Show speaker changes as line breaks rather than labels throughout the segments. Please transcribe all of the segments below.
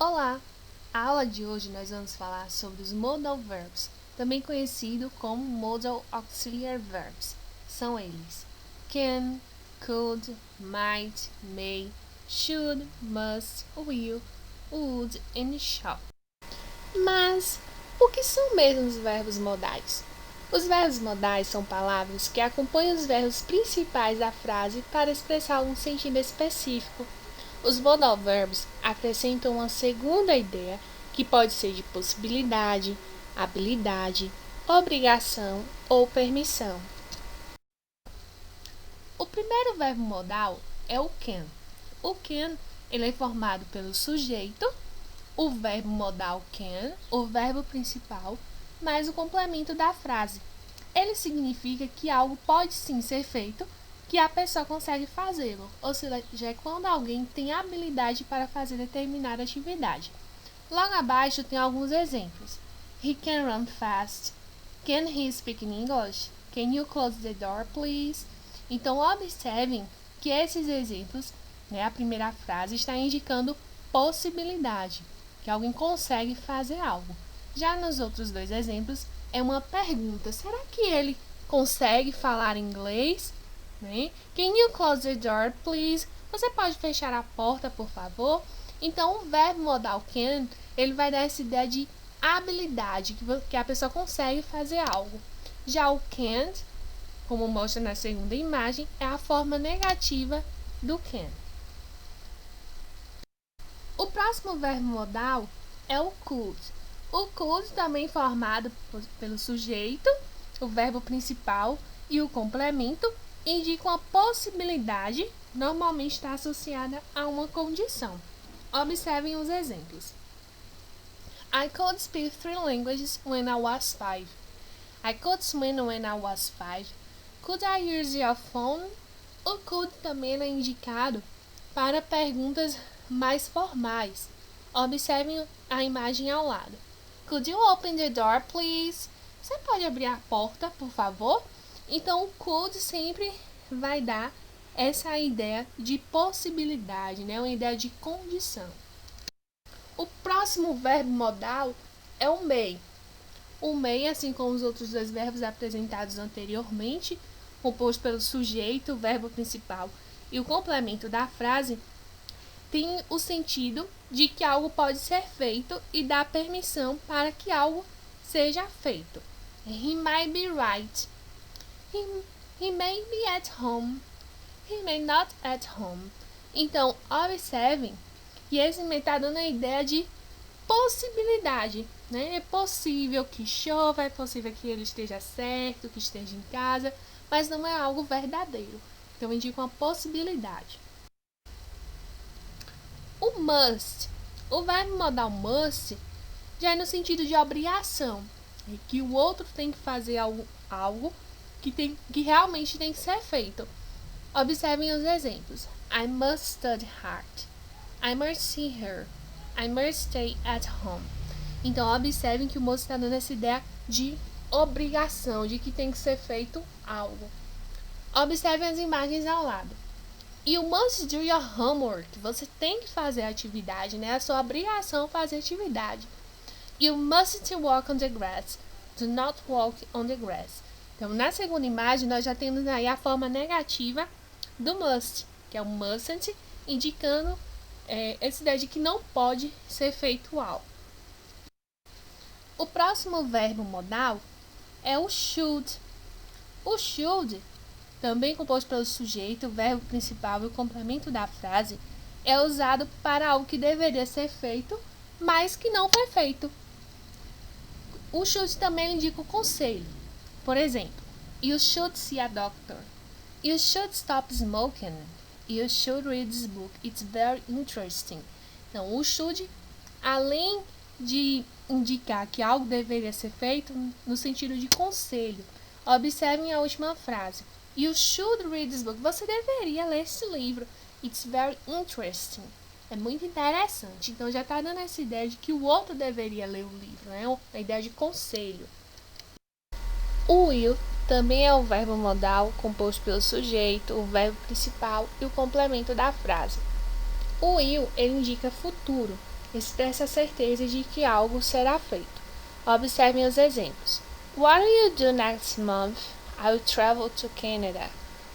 Olá! A aula de hoje nós vamos falar sobre os modal verbs, também conhecido como modal auxiliary verbs. São eles: can, could, might, may, should, must, will, would and shall. Mas o que são mesmo os verbos modais? Os verbos modais são palavras que acompanham os verbos principais da frase para expressar um sentido específico. Os modal verbs acrescentam uma segunda ideia que pode ser de possibilidade, habilidade, obrigação ou permissão. O primeiro verbo modal é o can. O can ele é formado pelo sujeito, o verbo modal can, o verbo principal, mais o complemento da frase. Ele significa que algo pode sim ser feito, que a pessoa consegue fazê-lo, ou seja, é quando alguém tem habilidade para fazer determinada atividade. Logo abaixo tem alguns exemplos. He can run fast. Can he speak in English? Can you close the door, please? Então, observem que esses exemplos, a primeira frase está indicando possibilidade, que alguém consegue fazer algo. Já nos outros dois exemplos, é uma pergunta. Será que ele consegue falar inglês? Can you close the door, please? Você pode fechar a porta, por favor? Então, o verbo modal can, ele vai dar essa ideia de habilidade, que a pessoa consegue fazer algo. Já o can't, como mostra na segunda imagem, é a forma negativa do can. O próximo verbo modal é o could. O could também formado pelo sujeito, o verbo principal e o complemento, indica uma possibilidade, normalmente está associada a uma condição. Observem os exemplos. I could speak 3 languages when I was 5. I could swim when I was 5. Could I use your phone? O could também é indicado para perguntas mais formais. Observem a imagem ao lado. Could you open the door, please? Você pode abrir a porta, por favor? Então, o could sempre vai dar essa ideia de possibilidade, uma ideia de condição. O próximo verbo modal é o may. O may, assim como os outros dois verbos apresentados anteriormente, composto pelo sujeito, o verbo principal e o complemento da frase, tem o sentido de que algo pode ser feito e dá permissão para que algo seja feito. He might be right. He may be at home. He may not at home. Então, observem que esse está dando a ideia de possibilidade. É possível que chova, é possível que ele esteja certo, que esteja em casa, mas não é algo verdadeiro. Então, indica uma possibilidade. O must. O verbo modal must já é no sentido de obrigação, que o outro tem que fazer algo que realmente tem que ser feito. Observem os exemplos. I must study hard. I must see her. I must stay at home. Então, observem que o must está dando essa ideia de obrigação, de que tem que ser feito algo. Observem as imagens ao lado. You must do your homework. Você tem que fazer a atividade, É a sua obrigação fazer a atividade. You mustn't walk on the grass. Do not walk on the grass. Então, na segunda imagem, nós já temos aí a forma negativa do must, que é o mustn't, indicando essa ideia de que não pode ser feito algo. O próximo verbo modal é o should. O should, também composto pelo sujeito, o verbo principal e o complemento da frase, é usado para algo que deveria ser feito, mas que não foi feito. O should também indica o conselho. Por exemplo, you should see a doctor. You should stop smoking. You should read this book. It's very interesting. Então, o should, além de indicar que algo deveria ser feito, no sentido de conselho. Observem a última frase. You should read this book. Você deveria ler esse livro. It's very interesting. É muito interessante. Então, já está dando essa ideia de que o outro deveria ler o livro, A ideia de conselho. O will também é o verbo modal composto pelo sujeito, o verbo principal e o complemento da frase. O will, ele indica futuro. expressa a certeza de que algo será feito. Observem os exemplos. What will you do next month? I will travel to Canada.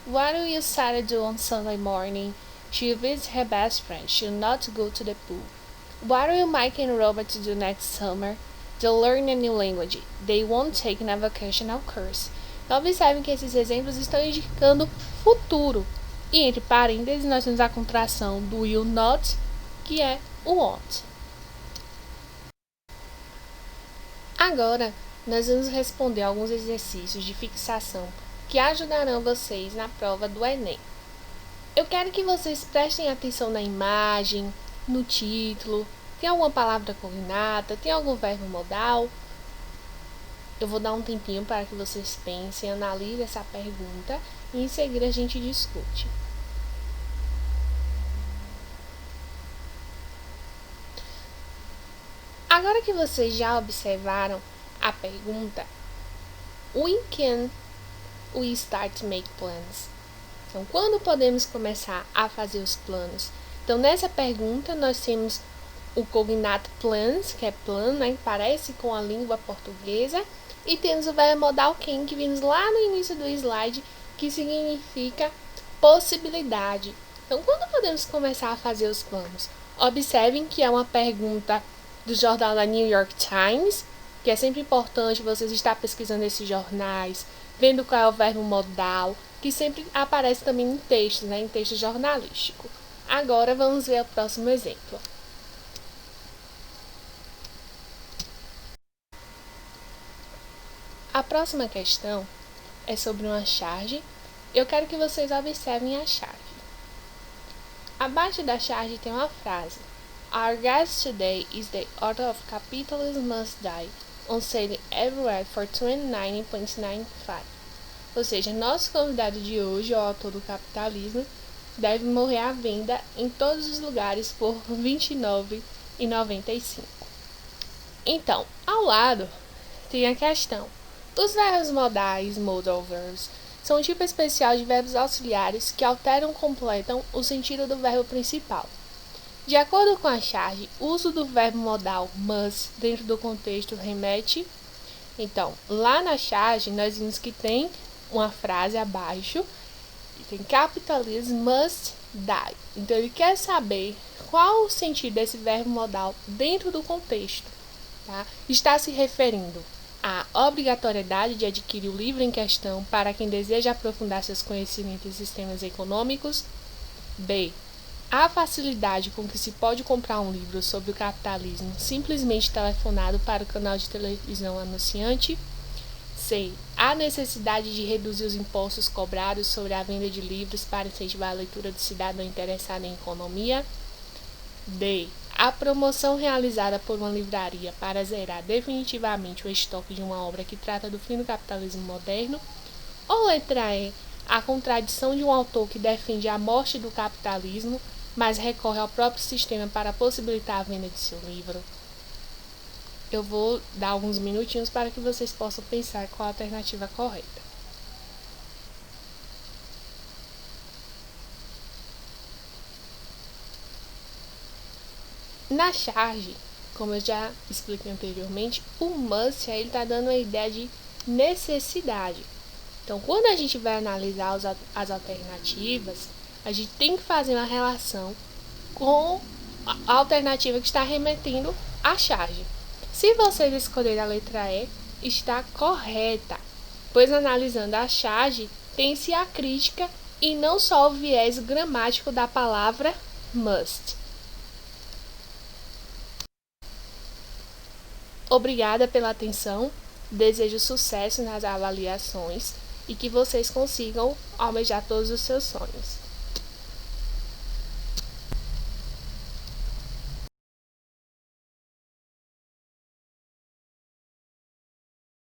What will you Sarah do on Sunday morning? She'll visit her best friend. She'll not go to the pool. What will Mike and Robert do next summer? They'll learn a new language. They won't take a vocational course. Então, observem que esses exemplos estão indicando futuro. E entre parênteses, nós temos a contração do will not, que é o won't. Agora, nós vamos responder alguns exercícios de fixação que ajudarão vocês na prova do Enem. Eu quero que vocês prestem atenção na imagem, no título, tem alguma palavra cognata, tem algum verbo modal. Eu vou dar um tempinho para que vocês pensem, analisem essa pergunta e em seguida a gente discute. Agora que vocês já observaram a pergunta, when can we start to make plans? Então, quando podemos começar a fazer os planos? Então, nessa pergunta, nós temos o cognato plans, que é plano, né? Parece com a língua portuguesa. E temos o verbo modal can, que vimos lá no início do slide, que significa possibilidade. Então, quando podemos começar a fazer os planos? Observem que é uma pergunta do jornal da New York Times, que é sempre importante vocês estar pesquisando esses jornais, vendo qual é o verbo modal, que sempre aparece também em textos, né, em texto jornalístico. Agora vamos ver o próximo exemplo. A próxima questão é sobre uma charge. Eu quero que vocês observem a charge. Abaixo da charge tem uma frase. Our guest today is the author of Capitalism Must Die, on sale everywhere for $29.95. Ou seja, nosso convidado de hoje, o autor do Capitalismo, deve morrer à venda em todos os lugares por R$ 29,95. Então, ao lado tem a questão. Os verbos modais, modal verbs, são um tipo especial de verbos auxiliares que alteram ou completam o sentido do verbo principal. De acordo com a charge, o uso do verbo modal must dentro do contexto remete. Então, lá na charge, nós vimos que tem uma frase abaixo e tem capitalism must die. Então, ele quer saber qual o sentido desse verbo modal dentro do contexto. Tá? Está se referindo à obrigatoriedade de adquirir o livro em questão para quem deseja aprofundar seus conhecimentos em sistemas econômicos. B. A facilidade com que se pode comprar um livro sobre o capitalismo simplesmente telefonado para o canal de televisão anunciante. C. A necessidade de reduzir os impostos cobrados sobre a venda de livros para incentivar a leitura do cidadão interessado em economia. D. A promoção realizada por uma livraria para zerar definitivamente o estoque de uma obra que trata do fim do capitalismo moderno. Ou letra E. A contradição de um autor que defende a morte do capitalismo, mas recorre ao próprio sistema para possibilitar a venda de seu livro. Eu vou dar alguns minutinhos para que vocês possam pensar qual a alternativa correta. Na charge, como eu já expliquei anteriormente, o must ele está dando a ideia de necessidade. Então, quando a gente vai analisar as alternativas, a gente tem que fazer uma relação com a alternativa que está remetendo à charge. Se vocês escolherem a letra E, está correta, pois analisando a charge, tem-se a crítica e não só o viés gramático da palavra must. Obrigada pela atenção, desejo sucesso nas avaliações e que vocês consigam almejar todos os seus sonhos.